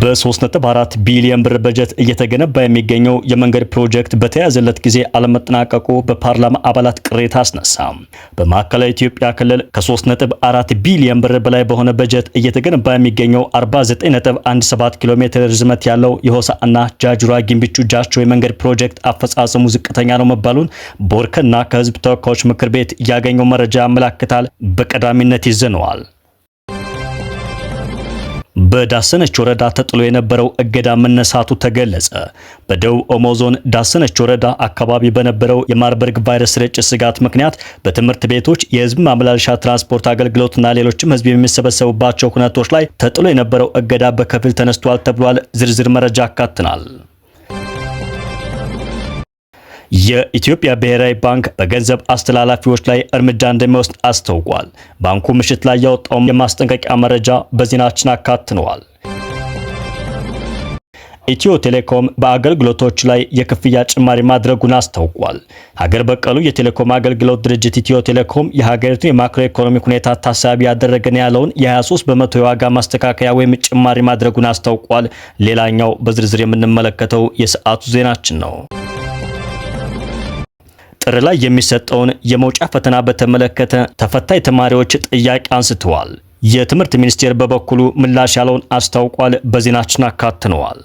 በ3.4 ቢሊዮን ብር በጀት እየተገነባ የሚገኘው የመንገድ ፕሮጀክት በተያዘለት ጊዜ አለመጠናቀቁ በፓርላማ አባላት ቅሬታ አስነሳ። በማዕከላዊ ኢትዮጵያ ክልል ከ3.4 ቢሊዮን ብር በላይ በሆነ በጀት እየተገነባ የሚገኘው 49.17 ኪሎ ሜትር ርዝመት ያለው የሆሳዕና ጃጁራ ጊምቢቹ ጃቾ የመንገድ ፕሮጀክት አፈጻጸሙ ዝቅተኛ ነው መባሉን ቦርከና ከህዝብ ተወካዮች ምክር ቤት ያገኘው መረጃ ያመለክታል። በቀዳሚነት ይዘነዋል። በዳሰነች ወረዳ ተጥሎ የነበረው እገዳ መነሳቱ ተገለጸ። በደቡብ ኦሞ ዞን ዳሰነች ወረዳ አካባቢ በነበረው የማርበርግ ቫይረስ ስርጭት ስጋት ምክንያት በትምህርት ቤቶች፣ የህዝብ ማመላለሻ ትራንስፖርት አገልግሎትና ሌሎችም ህዝብ የሚሰበሰቡባቸው ሁነቶች ላይ ተጥሎ የነበረው እገዳ በከፊል ተነስቷል ተብሏል። ዝርዝር መረጃ አካትናል። የኢትዮጵያ ብሔራዊ ባንክ በገንዘብ አስተላላፊዎች ላይ እርምጃ እንደሚወስድ አስታውቋል። ባንኩ ምሽት ላይ ያወጣው የማስጠንቀቂያ መረጃ በዜናችን አካትነዋል። ኢትዮ ቴሌኮም በአገልግሎቶች ላይ የክፍያ ጭማሪ ማድረጉን አስታውቋል። ሀገር በቀሉ የቴሌኮም አገልግሎት ድርጅት ኢትዮ ቴሌኮም የሀገሪቱን የማክሮ ኢኮኖሚክ ሁኔታ ታሳቢ ያደረገ ያለውን የ23 በመቶ የዋጋ ማስተካከያ ወይም ጭማሪ ማድረጉን አስታውቋል። ሌላኛው በዝርዝር የምንመለከተው የሰዓቱ ዜናችን ነው። ጥር ላይ የሚሰጠውን የመውጫ ፈተና በተመለከተ ተፈታኝ ተማሪዎች ጥያቄ አንስተዋል። የትምህርት ሚኒስቴር በበኩሉ ምላሽ ያለውን አስታውቋል። በዜናችን አካትነዋል።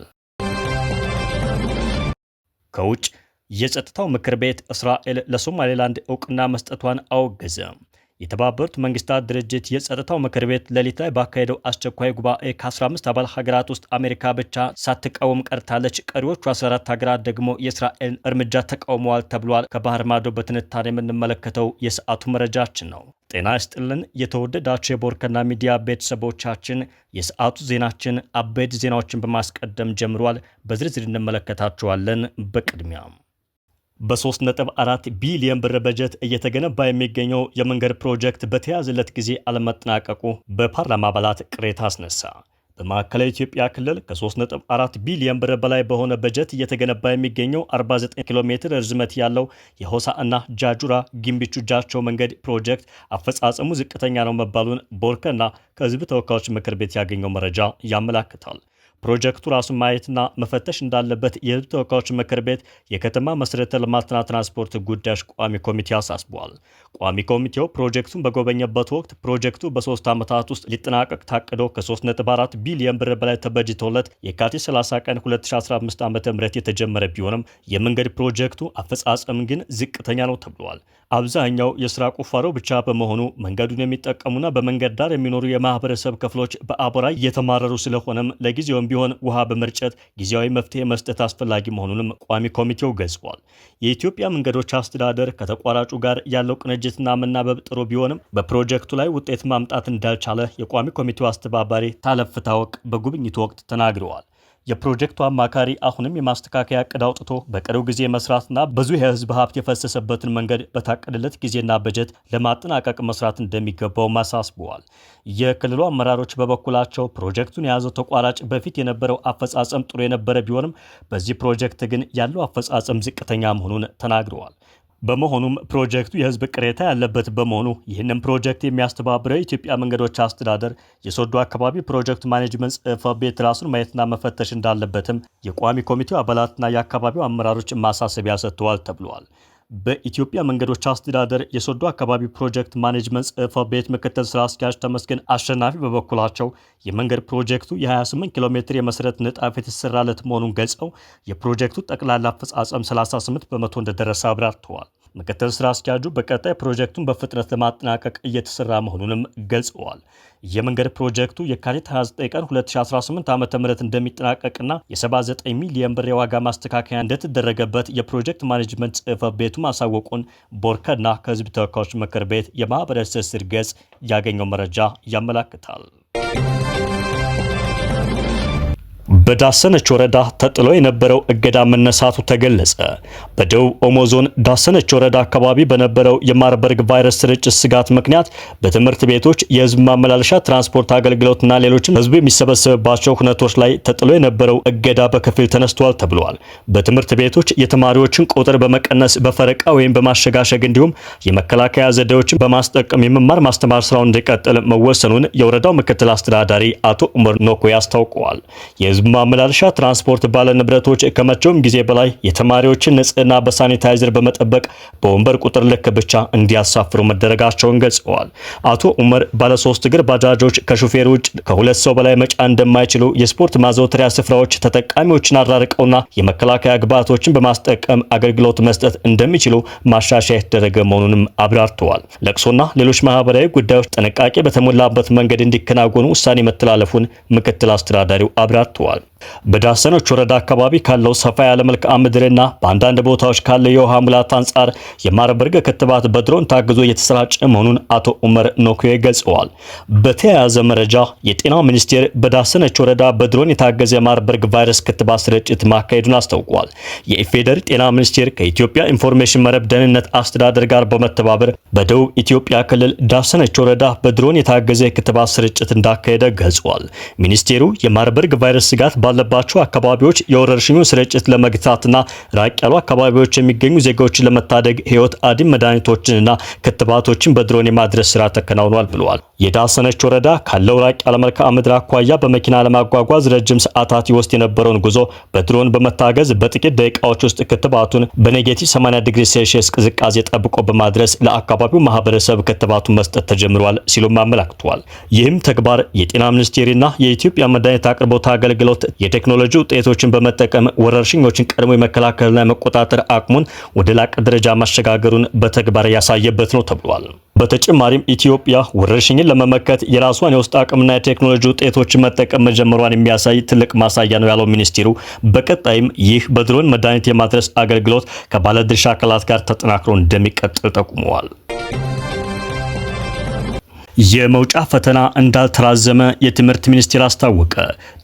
ከውጭ የጸጥታው ምክር ቤት እስራኤል ለሶማሌላንድ እውቅና መስጠቷን አወገዘ። የተባበሩት መንግስታት ድርጅት የጸጥታው ምክር ቤት ሌሊት ላይ ባካሄደው አስቸኳይ ጉባኤ ከ15 አባል ሀገራት ውስጥ አሜሪካ ብቻ ሳትቃወም ቀርታለች። ቀሪዎቹ 14 ሀገራት ደግሞ የእስራኤልን እርምጃ ተቃውመዋል ተብሏል። ከባህር ማዶ በትንታኔ የምንመለከተው የሰዓቱ መረጃችን ነው። ጤና ይስጥልን የተወደዳችሁ የቦርከና ሚዲያ ቤተሰቦቻችን፣ የሰዓቱ ዜናችን አበይት ዜናዎችን በማስቀደም ጀምሯል። በዝርዝር እንመለከታቸዋለን። በቅድሚያ በ3.4 ቢሊዮን ብር በጀት እየተገነባ የሚገኘው የመንገድ ፕሮጀክት በተያዘለት ጊዜ አለመጠናቀቁ በፓርላማ አባላት ቅሬታ አስነሳ። በማዕከላዊ ኢትዮጵያ ክልል ከ3.4 ቢሊዮን ብር በላይ በሆነ በጀት እየተገነባ የሚገኘው 49 ኪሎ ሜትር ርዝመት ያለው የሆሳዕና ጃጁራ ጊምቢቹ ጃቾ መንገድ ፕሮጀክት አፈጻጸሙ ዝቅተኛ ነው መባሉን ቦርከና ከህዝብ ተወካዮች ምክር ቤት ያገኘው መረጃ ያመለክታል። ፕሮጀክቱ ራሱን ማየትና መፈተሽ እንዳለበት የህዝብ ተወካዮች ምክር ቤት የከተማ መሰረተ ልማትና ትራንስፖርት ጉዳዮች ቋሚ ኮሚቴ አሳስቧል። ቋሚ ኮሚቴው ፕሮጀክቱን በጎበኘበት ወቅት ፕሮጀክቱ በ3 ዓመታት ውስጥ ሊጠናቀቅ ታቅዶ ከ3.4 ቢሊዮን ብር በላይ ተበጅቶለት የካቲት 30 ቀን 2015 ዓ.ም የተጀመረ ቢሆንም የመንገድ ፕሮጀክቱ አፈጻጸም ግን ዝቅተኛ ነው ተብሏል። አብዛኛው የስራ ቁፋሮ ብቻ በመሆኑ መንገዱን የሚጠቀሙና በመንገድ ዳር የሚኖሩ የማህበረሰብ ክፍሎች በአቧራ እየተማረሩ ስለሆነም ለጊዜውም ቢሆን ውሃ በመርጨት ጊዜያዊ መፍትሄ መስጠት አስፈላጊ መሆኑንም ቋሚ ኮሚቴው ገልጿል። የኢትዮጵያ መንገዶች አስተዳደር ከተቋራጩ ጋር ያለው ቅንጅትና መናበብ ጥሩ ቢሆንም በፕሮጀክቱ ላይ ውጤት ማምጣት እንዳልቻለ የቋሚ ኮሚቴው አስተባባሪ ታለፍ ታወቅ በጉብኝቱ ወቅት ተናግረዋል። የፕሮጀክቱ አማካሪ አሁንም የማስተካከያ እቅድ አውጥቶ በቀሪው ጊዜ መስራትና ብዙ የህዝብ ሀብት የፈሰሰበትን መንገድ በታቀደለት ጊዜና በጀት ለማጠናቀቅ መስራት እንደሚገባው አሳስበዋል። የክልሉ አመራሮች በበኩላቸው ፕሮጀክቱን የያዘው ተቋራጭ በፊት የነበረው አፈጻጸም ጥሩ የነበረ ቢሆንም በዚህ ፕሮጀክት ግን ያለው አፈጻጸም ዝቅተኛ መሆኑን ተናግረዋል። በመሆኑም ፕሮጀክቱ የህዝብ ቅሬታ ያለበት በመሆኑ ይህንን ፕሮጀክት የሚያስተባብረው የኢትዮጵያ መንገዶች አስተዳደር የሶዶ አካባቢ ፕሮጀክት ማኔጅመንት ጽሕፈት ቤት ራሱን ማየትና መፈተሽ እንዳለበትም የቋሚ ኮሚቴው አባላትና የአካባቢው አመራሮች ማሳሰቢያ ሰጥተዋል ተብሏል። በኢትዮጵያ መንገዶች አስተዳደር የሶዶ አካባቢ ፕሮጀክት ማኔጅመንት ጽሕፈት ቤት ምክትል ስራ አስኪያጅ ተመስገን አሸናፊ በበኩላቸው የመንገድ ፕሮጀክቱ የ28 ኪሎ ሜትር የመሰረት ንጣፍ የተሰራለት መሆኑን ገልጸው የፕሮጀክቱ ጠቅላላ አፈጻጸም 38 በመቶ እንደደረሰ አብራርተዋል። ምክትል ስራ አስኪያጁ በቀጣይ ፕሮጀክቱን በፍጥነት ለማጠናቀቅ እየተሰራ መሆኑንም ገልጸዋል። የመንገድ ፕሮጀክቱ የካቲት 29 ቀን 2018 ዓ.ም እንደሚጠናቀቅና የ79 ሚሊዮን ብር የዋጋ ማስተካከያ እንደተደረገበት የፕሮጀክት ማኔጅመንት ጽሕፈት ቤቱ ማሳወቁን ቦርከና ከህዝብ ተወካዮች ምክር ቤት የማህበራዊ ትስስር ገጽ ያገኘው መረጃ ያመለክታል። በዳሰነች ወረዳ ተጥሎ የነበረው እገዳ መነሳቱ ተገለጸ። በደቡብ ኦሞ ዞን ዳሰነች ወረዳ አካባቢ በነበረው የማርበርግ ቫይረስ ስርጭት ስጋት ምክንያት በትምህርት ቤቶች፣ የህዝብ ማመላለሻ ትራንስፖርት አገልግሎትና ሌሎችም ህዝብ የሚሰበሰብባቸው ሁነቶች ላይ ተጥሎ የነበረው እገዳ በከፊል ተነስቷል ተብሏል። በትምህርት ቤቶች የተማሪዎችን ቁጥር በመቀነስ በፈረቃ ወይም በማሸጋሸግ እንዲሁም የመከላከያ ዘዴዎችን በማስጠቀም የመማር ማስተማር ስራውን እንዲቀጥል መወሰኑን የወረዳው ምክትል አስተዳዳሪ አቶ ኡመር ኖኮ ያስታውቀዋል። የህዝብ ማመላለሻ ትራንስፖርት ባለንብረቶች ከመቼውም ጊዜ በላይ የተማሪዎችን ንጽህና በሳኒታይዘር በመጠበቅ በወንበር ቁጥር ልክ ብቻ እንዲያሳፍሩ መደረጋቸውን ገልጸዋል። አቶ ኡመር ባለ 3 እግር ባጃጆች ከሹፌር ውጭ ከ2 ሰው በላይ መጫን እንደማይችሉ፣ የስፖርት ማዘውተሪያ ስፍራዎች ተጠቃሚዎችን አራርቀውና የመከላከያ ግብዓቶችን በማስጠቀም አገልግሎት መስጠት እንደሚችሉ ማሻሻያ የተደረገ መሆኑንም አብራርተዋል። ለቅሶና ሌሎች ማህበራዊ ጉዳዮች ጥንቃቄ በተሞላበት መንገድ እንዲከናወኑ ውሳኔ መተላለፉን ምክትል አስተዳዳሪው አብራርተዋል። በዳሰነች ወረዳ አካባቢ ካለው ሰፋ ያለ መልክዓ ምድርና በአንዳንድ ቦታዎች ካለው የውሃ ሙላት አንጻር የማርበርግ ክትባት በድሮን ታግዞ እየተሰራጨ መሆኑን አቶ ኡመር ኖኩዬ ገልጸዋል። በተያያዘ መረጃ የጤና ሚኒስቴር በዳሰነች ወረዳ በድሮን የታገዘ የማርበርግ ቫይረስ ክትባት ስርጭት ማካሄዱን አስታውቋል። የኢፌዴሪ ጤና ሚኒስቴር ከኢትዮጵያ ኢንፎርሜሽን መረብ ደህንነት አስተዳደር ጋር በመተባበር በደቡብ ኢትዮጵያ ክልል ዳሰነች ወረዳ በድሮን የታገዘ የክትባት ስርጭት እንዳካሄደ ገልጿል። ሚኒስቴሩ የማርበርግ ቫይረስ ስጋት ባለባቸው አካባቢዎች የወረርሽኙን ስርጭት ለመግታትና ራቅ ያሉ አካባቢዎች የሚገኙ ዜጎችን ለመታደግ ህይወት አድን መድኃኒቶችንና ክትባቶችን በድሮን የማድረስ ስራ ተከናውኗል ብለዋል። የዳሰነች ወረዳ ካለው ራቅ ያለ መልክዓ ምድር አኳያ በመኪና ለማጓጓዝ ረጅም ሰዓታት ይወስድ የነበረውን ጉዞ በድሮን በመታገዝ በጥቂት ደቂቃዎች ውስጥ ክትባቱን በኔጌቲቭ 80 ዲግሪ ሴልሺየስ ቅዝቃዜ ጠብቆ በማድረስ ለአካባቢው ማህበረሰብ ክትባቱን መስጠት ተጀምሯል ሲሉም አመላክተዋል። ይህም ተግባር የጤና ሚኒስቴርና የኢትዮጵያ መድኃኒት አቅርቦት አገልግሎት የቴክኖሎጂ ውጤቶችን በመጠቀም ወረርሽኞችን ቀድሞ የመከላከልና የመቆጣጠር አቅሙን ወደ ላቀ ደረጃ ማሸጋገሩን በተግባር ያሳየበት ነው ተብሏል። በተጨማሪም ኢትዮጵያ ወረርሽኝን ለመመከት የራሷን የውስጥ አቅምና የቴክኖሎጂ ውጤቶችን መጠቀም መጀመሯን የሚያሳይ ትልቅ ማሳያ ነው ያለው ሚኒስቴሩ፣ በቀጣይም ይህ በድሮን መድኃኒት የማድረስ አገልግሎት ከባለድርሻ አካላት ጋር ተጠናክሮ እንደሚቀጥል ጠቁመዋል። የመውጫ ፈተና እንዳልተራዘመ የትምህርት ሚኒስቴር አስታወቀ።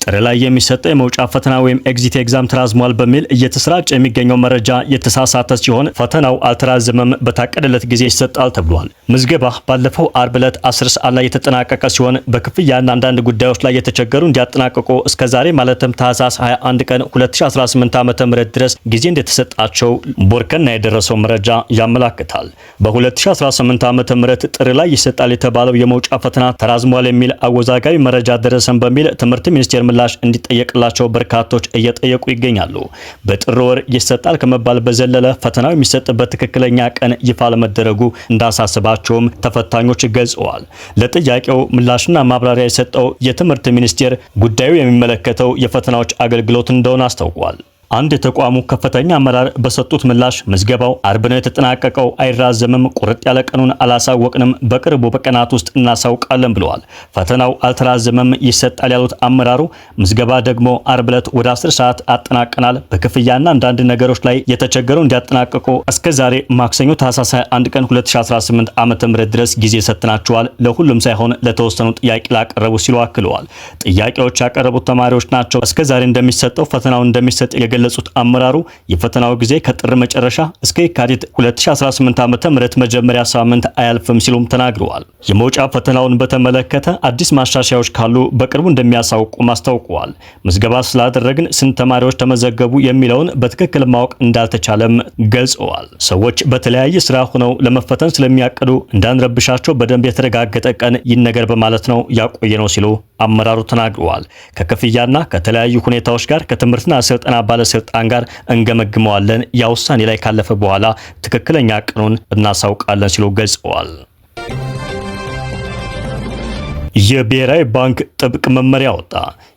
ጥር ላይ የሚሰጠው የመውጫ ፈተና ወይም ኤግዚት ኤግዛም ተራዝሟል በሚል እየተሰራጨ የሚገኘው መረጃ የተሳሳተ ሲሆን ፈተናው አልተራዘመም፣ በታቀደለት ጊዜ ይሰጣል ተብሏል። ምዝገባ ባለፈው አርብ ዕለት 10 ሰዓት ላይ የተጠናቀቀ ሲሆን በክፍያና አንዳንድ ጉዳዮች ላይ የተቸገሩ እንዲያጠናቅቁ እስከዛሬ ማለትም ታህሳስ 21 ቀን 2018 ዓ.ም ድረስ ጊዜ እንደተሰጣቸው ቦርከና የደረሰው መረጃ ያመላክታል። በ2018 ዓ.ም ጥር ላይ ይሰጣል የተባለው የመውጫ ፈተና ተራዝሟል የሚል አወዛጋቢ መረጃ ደረሰን በሚል ትምህርት ሚኒስቴር ምላሽ እንዲጠየቅላቸው በርካቶች እየጠየቁ ይገኛሉ። በጥር ወር ይሰጣል ከመባል በዘለለ ፈተናው የሚሰጥበት ትክክለኛ ቀን ይፋ ለመደረጉ እንዳሳስባቸውም ተፈታኞች ገልጸዋል። ለጥያቄው ምላሽና ማብራሪያ የሰጠው የትምህርት ሚኒስቴር ጉዳዩ የሚመለከተው የፈተናዎች አገልግሎት እንደሆነ አስታውቋል። አንድ የተቋሙ ከፍተኛ አመራር በሰጡት ምላሽ ምዝገባው አርብ ነው የተጠናቀቀው፣ አይራዘምም፣ ቁርጥ ያለ ቀኑን አላሳወቅንም፣ በቅርቡ በቀናት ውስጥ እናሳውቃለን ብለዋል። ፈተናው አልተራዘመም ይሰጣል ያሉት አመራሩ ምዝገባ ደግሞ አርብ ዕለት ወደ 10 ሰዓት አጠናቀናል። በክፍያና አንዳንድ ነገሮች ላይ የተቸገሩ እንዲያጠናቅቁ እስከዛሬ ማክሰኞ ታህሳስ 21 ቀን 2018 ዓ.ም ድረስ ጊዜ ሰጥናቸዋል። ለሁሉም ሳይሆን ለተወሰኑ ጥያቄ ላቀረቡ ሲሉ አክለዋል። ጥያቄዎች ያቀረቡት ተማሪዎች ናቸው። እስከዛሬ እንደሚሰጠው ፈተናው እንደሚሰጥ የገለጹት አመራሩ የፈተናው ጊዜ ከጥር መጨረሻ እስከ የካቲት 2018 ዓ.ም መጀመሪያ ሳምንት አያልፍም ሲሉም ተናግረዋል። የመውጫ ፈተናውን በተመለከተ አዲስ ማሻሻያዎች ካሉ በቅርቡ እንደሚያሳውቁም አስታውቀዋል። ምዝገባ ስላደረግን ስንት ተማሪዎች ተመዘገቡ የሚለውን በትክክል ማወቅ እንዳልተቻለም ገልጸዋል። ሰዎች በተለያየ ስራ ሆነው ለመፈተን ስለሚያቅዱ እንዳንረብሻቸው በደንብ የተረጋገጠ ቀን ይነገር በማለት ነው ያቆየ ነው ሲሉ አመራሩ ተናግረዋል። ከክፍያና ከተለያዩ ሁኔታዎች ጋር ከትምህርትና ስልጠና ባለስልጣን ጋር እንገመግመዋለን። ያ ውሳኔ ላይ ካለፈ በኋላ ትክክለኛ ቀኑን እናሳውቃለን ሲሉ ገልጸዋል። የብሔራዊ ባንክ ጥብቅ መመሪያ ወጣ።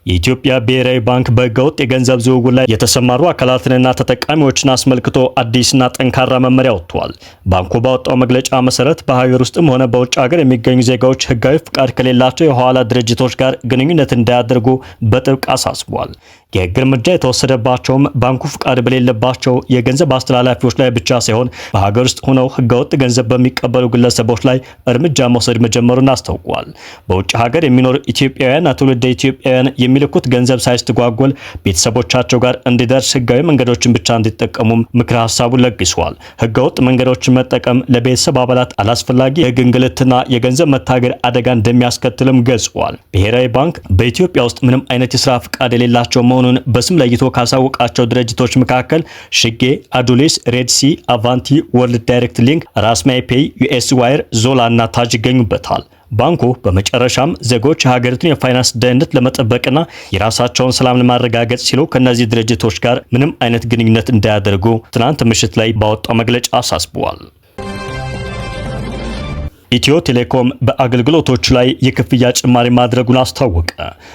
የኢትዮጵያ ብሔራዊ ባንክ በህገወጥ የገንዘብ ዝውውር ላይ የተሰማሩ አካላትንና ተጠቃሚዎችን አስመልክቶ አዲስና ጠንካራ መመሪያ ወጥቷል። ባንኩ ባወጣው መግለጫ መሰረት በሀገር ውስጥም ሆነ በውጭ ሀገር የሚገኙ ዜጋዎች ህጋዊ ፍቃድ ከሌላቸው የሐዋላ ድርጅቶች ጋር ግንኙነት እንዳያደርጉ በጥብቅ አሳስቧል። የህግ እርምጃ የተወሰደባቸውም ባንኩ ፍቃድ በሌለባቸው የገንዘብ አስተላላፊዎች ላይ ብቻ ሳይሆን በሀገር ውስጥ ሆነው ህገወጥ ገንዘብ በሚቀበሉ ግለሰቦች ላይ እርምጃ መውሰድ መጀመሩን አስታውቋል። በውጭ ሀገር የሚኖሩ ኢትዮጵያውያንና ትውልደ ኢትዮጵያውያን የሚልኩት ገንዘብ ሳይስተጓጎል ቤተሰቦቻቸው ጋር እንዲደርስ ህጋዊ መንገዶችን ብቻ እንዲጠቀሙም ምክረ ሀሳቡን ለግሷል። ህገወጥ መንገዶችን መጠቀም ለቤተሰብ አባላት አላስፈላጊ የህግ እንግልትና የገንዘብ መታገድ አደጋ እንደሚያስከትልም ገልጿል። ብሔራዊ ባንክ በኢትዮጵያ ውስጥ ምንም አይነት የስራ ፍቃድ የሌላቸው መሆኑን በስም ለይቶ ካሳወቃቸው ድርጅቶች መካከል ሽጌ፣ አዱሊስ፣ ሬድሲ፣ አቫንቲ፣ ወርልድ ዳይሬክት ሊንክ፣ ራስማይ ፔይ፣ ዩኤስ ዋይር፣ ዞላ እና ታጅ ይገኙበታል። ባንኩ በመጨረሻም ዜጎች የሀገሪቱን የፋይናንስ ደህንነት ለመጠበቅና የራሳቸውን ሰላም ለማረጋገጥ ሲሉ ከነዚህ ድርጅቶች ጋር ምንም አይነት ግንኙነት እንዳያደርጉ ትናንት ምሽት ላይ ባወጣው መግለጫ አሳስበዋል። ኢትዮ ቴሌኮም በአገልግሎቶች ላይ የክፍያ ጭማሪ ማድረጉን አስታወቀ።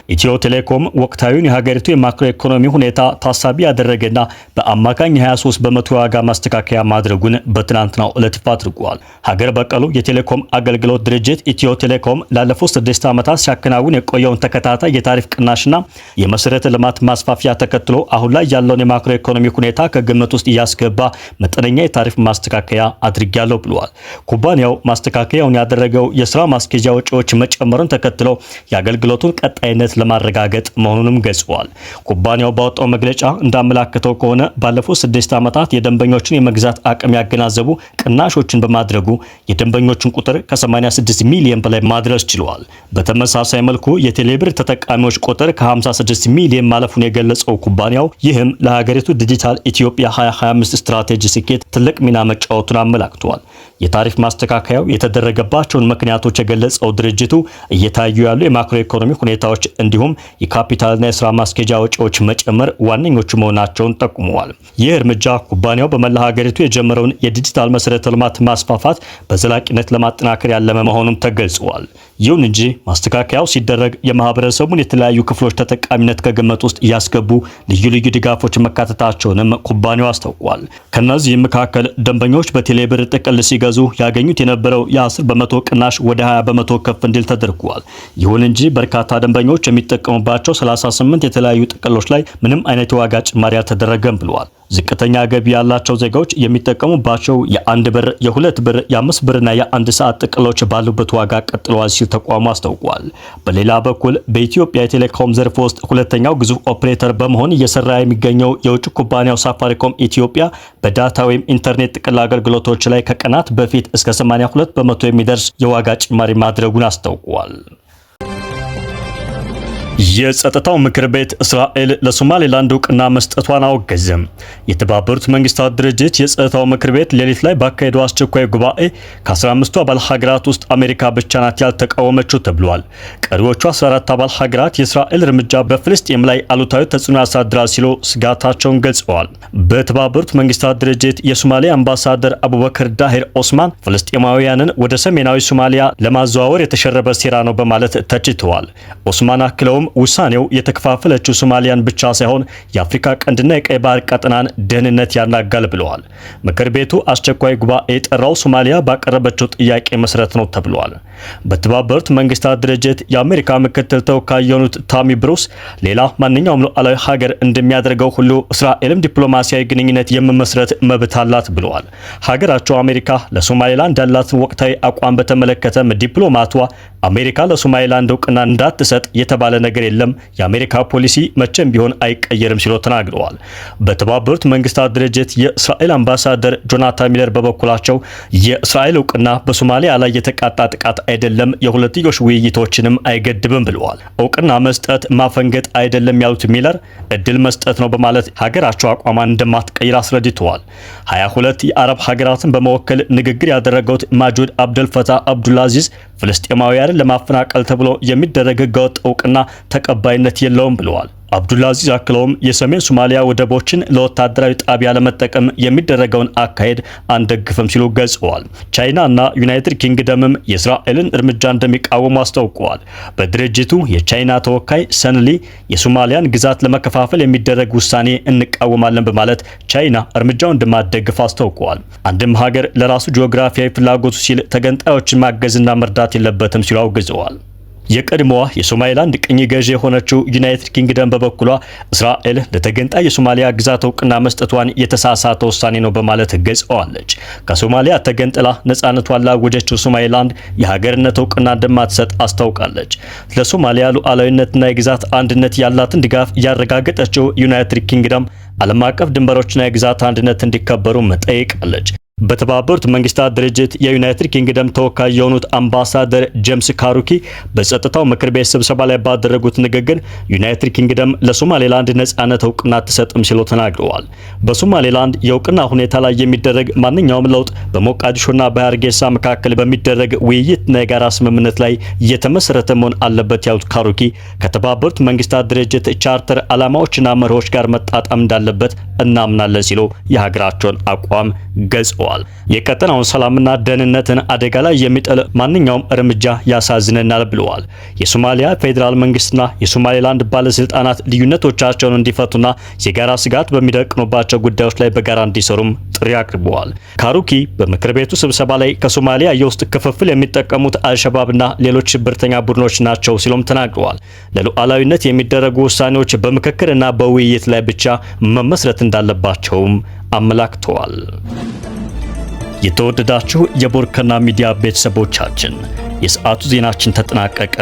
ኢትዮ ቴሌኮም ወቅታዊውን የሀገሪቱ የማክሮ ኢኮኖሚ ሁኔታ ታሳቢ ያደረገና በአማካኝ 23 በመቶ የዋጋ ማስተካከያ ማድረጉን በትናንትናው ዕለት ይፋ አድርጓል። ሀገር በቀሉ የቴሌኮም አገልግሎት ድርጅት ኢትዮ ቴሌኮም ላለፉት 6 ዓመታት ሲያከናውን የቆየውን ተከታታይ የታሪፍ ቅናሽና የመሰረተ ልማት ማስፋፊያ ተከትሎ አሁን ላይ ያለውን የማክሮ ኢኮኖሚ ሁኔታ ከግምት ውስጥ እያስገባ መጠነኛ የታሪፍ ማስተካከያ አድርጊያለሁ ብለዋል። ኩባንያው ማስተካከያ ያደረገው የስራ ማስኬጃ ወጪዎች መጨመሩን ተከትሎ የአገልግሎቱን ቀጣይነት ለማረጋገጥ መሆኑንም ገልጿል። ኩባንያው ባወጣው መግለጫ እንዳመላከተው ከሆነ ባለፉት 6 ዓመታት የደንበኞችን የመግዛት አቅም ያገናዘቡ ቅናሾችን በማድረጉ የደንበኞችን ቁጥር ከ86 ሚሊዮን በላይ ማድረስ ችሏል። በተመሳሳይ መልኩ የቴሌብር ተጠቃሚዎች ቁጥር ከ56 ሚሊዮን ማለፉን የገለጸው ኩባንያው ይህም ለሀገሪቱ ዲጂታል ኢትዮጵያ 2025 ስትራቴጂ ስኬት ትልቅ ሚና መጫወቱን አመላክቷል። የታሪፍ ማስተካከያው የተደረገባቸውን ምክንያቶች የገለጸው ድርጅቱ እየታዩ ያሉ የማክሮ ኢኮኖሚ ሁኔታዎች እንዲሁም የካፒታልና የስራ ማስኬጃ ወጪዎች መጨመር ዋነኞቹ መሆናቸውን ጠቁመዋል። ይህ እርምጃ ኩባንያው በመላ ሀገሪቱ የጀመረውን የዲጂታል መሰረተ ልማት ማስፋፋት በዘላቂነት ለማጠናከር ያለመ መሆኑን ተገልጿል። ይሁን እንጂ ማስተካከያው ሲደረግ የማህበረሰቡን የተለያዩ ክፍሎች ተጠቃሚነት ከግምት ውስጥ እያስገቡ ልዩ ልዩ ድጋፎች መካተታቸውንም ኩባንያው አስታውቋል። ከነዚህም መካከል ደንበኞች በቴሌብር ጥቅል ሲገዙ ያገኙት የነበረው የ10 በመቶ ቅናሽ ወደ 20 በመቶ ከፍ እንዲል ተደርጓል። ይሁን እንጂ በርካታ ደንበኞች የሚጠቀሙባቸው 38 የተለያዩ ጥቅሎች ላይ ምንም አይነት የዋጋ ጭማሪ አልተደረገም ብለዋል። ዝቅተኛ ገቢ ያላቸው ዜጋዎች የሚጠቀሙባቸው የ1 ብር፣ የ2 ብር፣ የ5 ብርና የ1 ሰዓት ጥቅሎች ባሉበት ዋጋ ቀጥለዋል ሲል ተቋሙ አስታውቋል። በሌላ በኩል በኢትዮጵያ የቴሌኮም ዘርፍ ውስጥ ሁለተኛው ግዙፍ ኦፕሬተር በመሆን እየሰራ የሚገኘው የውጭ ኩባንያው ሳፋሪኮም ኢትዮጵያ በዳታ ወይም ኢንተርኔት ጥቅል አገልግሎቶች ላይ ከቀናት በፊት እስከ 82 በመቶ የሚደርስ የዋጋ ጭማሪ ማድረጉን አስታውቋል። የጸጥታው ምክር ቤት እስራኤል ለሶማሌላንድ እውቅና መስጠቷን አወገዘም። የተባበሩት መንግስታት ድርጅት የጸጥታው ምክር ቤት ሌሊት ላይ ባካሄደው አስቸኳይ ጉባኤ ከ15ቱ አባል ሀገራት ውስጥ አሜሪካ ብቻ ናት ያልተቃወመችው ተብሏል። ቀሪዎቹ 14 አባል ሀገራት የእስራኤል እርምጃ በፍልስጤም ላይ አሉታዊ ተጽዕኖ ያሳድራል ሲሉ ስጋታቸውን ገልጸዋል። በተባበሩት መንግስታት ድርጅት የሶማሊያ አምባሳደር አቡበከር ዳሂር ኦስማን ፍልስጤማውያንን ወደ ሰሜናዊ ሶማሊያ ለማዘዋወር የተሸረበ ሴራ ነው በማለት ተችተዋል። ኦስማን አክለውም ውሳኔው የተከፋፈለችው ሶማሊያን ብቻ ሳይሆን የአፍሪካ ቀንድና የቀይ ባህር ቀጠናን ደህንነት ያናጋል ብለዋል። ምክር ቤቱ አስቸኳይ ጉባኤ የጠራው ሶማሊያ ባቀረበችው ጥያቄ መሰረት ነው ተብሏል። በተባበሩት መንግስታት ድርጅት የአሜሪካ ምክትል ተወካይ የሆኑት ታሚ ብሩስ ሌላ ማንኛውም ሉዓላዊ ሀገር እንደሚያደርገው ሁሉ እስራኤልም ዲፕሎማሲያዊ ግንኙነት የመመስረት መብት አላት ብለዋል። ሀገራቸው አሜሪካ ለሶማሊላንድ ያላትን ወቅታዊ አቋም በተመለከተም ዲፕሎማቷ አሜሪካ ለሶማሊላንድ እውቅና እንዳትሰጥ የተባለ ነገር የለም፣ የአሜሪካ ፖሊሲ መቼም ቢሆን አይቀየርም ሲሉ ተናግረዋል። በተባበሩት መንግስታት ድርጅት የእስራኤል አምባሳደር ጆናታን ሚለር በበኩላቸው የእስራኤል እውቅና በሶማሊያ ላይ የተቃጣ ጥቃት አይደለም፣ የሁለትዮሽ ውይይቶችንም አይገድብም ብለዋል። እውቅና መስጠት ማፈንገጥ አይደለም ያሉት ሚለር እድል መስጠት ነው በማለት ሀገራቸው አቋሟን እንደማትቀይር አስረድተዋል። 22 የአረብ ሀገራትን በመወከል ንግግር ያደረገው ማጁድ አብደልፈታህ አብዱልአዚዝ ፍልስጤማውያንን ለማፈናቀል ተብሎ የሚደረግ ህገወጥ እውቅና ተቀባይነት የለውም ብለዋል። አብዱልአዚዝ አክለውም የሰሜን ሶማሊያ ወደቦችን ለወታደራዊ ጣቢያ ለመጠቀም የሚደረገውን አካሄድ አንደግፍም ሲሉ ገልጸዋል። ቻይና እና ዩናይትድ ኪንግደምም የእስራኤልን እርምጃ እንደሚቃወሙ አስታውቀዋል። በድርጅቱ የቻይና ተወካይ ሰንሊ የሶማሊያን ግዛት ለመከፋፈል የሚደረግ ውሳኔ እንቃወማለን በማለት ቻይና እርምጃውን እንደማትደግፍ አስታውቀዋል። አንድም ሀገር ለራሱ ጂኦግራፊያዊ ፍላጎቱ ሲል ተገንጣዮችን ማገዝና መርዳት የለበትም ሲሉ አውግዘዋል። የቀድሞዋ የሶማሊላንድ ቅኝ ገዢ የሆነችው ዩናይትድ ኪንግደም በበኩሏ እስራኤል ለተገንጣይ የሶማሊያ ግዛት እውቅና መስጠቷን የተሳሳተ ውሳኔ ነው በማለት ገልጸዋለች። ከሶማሊያ ተገንጥላ ነጻነቷን ላወጀችው ሶማሊላንድ የሀገርነት እውቅና እንደማትሰጥ አስታውቃለች። ለሶማሊያ ሉዓላዊነትና የግዛት አንድነት ያላትን ድጋፍ ያረጋገጠችው ዩናይትድ ኪንግደም ዓለም አቀፍ ድንበሮችና የግዛት አንድነት እንዲከበሩ ጠይቃለች። በተባበሩት መንግስታት ድርጅት የዩናይትድ ኪንግደም ተወካይ የሆኑት አምባሳደር ጄምስ ካሩኪ በጸጥታው ምክር ቤት ስብሰባ ላይ ባደረጉት ንግግር ዩናይትድ ኪንግደም ለሶማሌላንድ ነጻነት እውቅና አትሰጥም ሲሉ ተናግረዋል። በሶማሌላንድ የእውቅና ሁኔታ ላይ የሚደረግ ማንኛውም ለውጥ በሞቃዲሾና በሀርጌሳ መካከል በሚደረግ ውይይትና የጋራ ስምምነት ላይ እየተመሰረተ መሆን አለበት ያሉት ካሩኪ ከተባበሩት መንግስታት ድርጅት ቻርተር ዓላማዎችና መርሆች ጋር መጣጣም እንዳለበት እናምናለን ሲሉ የሀገራቸውን አቋም ገልጸዋል። የቀጠናውን ሰላምና ደህንነትን አደጋ ላይ የሚጥል ማንኛውም እርምጃ ያሳዝነናል ብለዋል። የሶማሊያ ፌዴራል መንግስትና የሶማሌላንድ ባለስልጣናት ልዩነቶቻቸውን እንዲፈቱና የጋራ ስጋት በሚደቅኑባቸው ጉዳዮች ላይ በጋራ እንዲሰሩም ጥሪ አቅርበዋል። ካሩኪ በምክር ቤቱ ስብሰባ ላይ ከሶማሊያ የውስጥ ክፍፍል የሚጠቀሙት አልሸባብና ሌሎች ሽብርተኛ ቡድኖች ናቸው ሲሉም ተናግረዋል። ለሉዓላዊነት የሚደረጉ ውሳኔዎች በምክክርና በውይይት ላይ ብቻ መመስረት እንዳለባቸውም አመላክተዋል። የተወደዳችሁ የቦርከና ሚዲያ ቤተሰቦቻችን የሰዓቱ ዜናችን ተጠናቀቀ።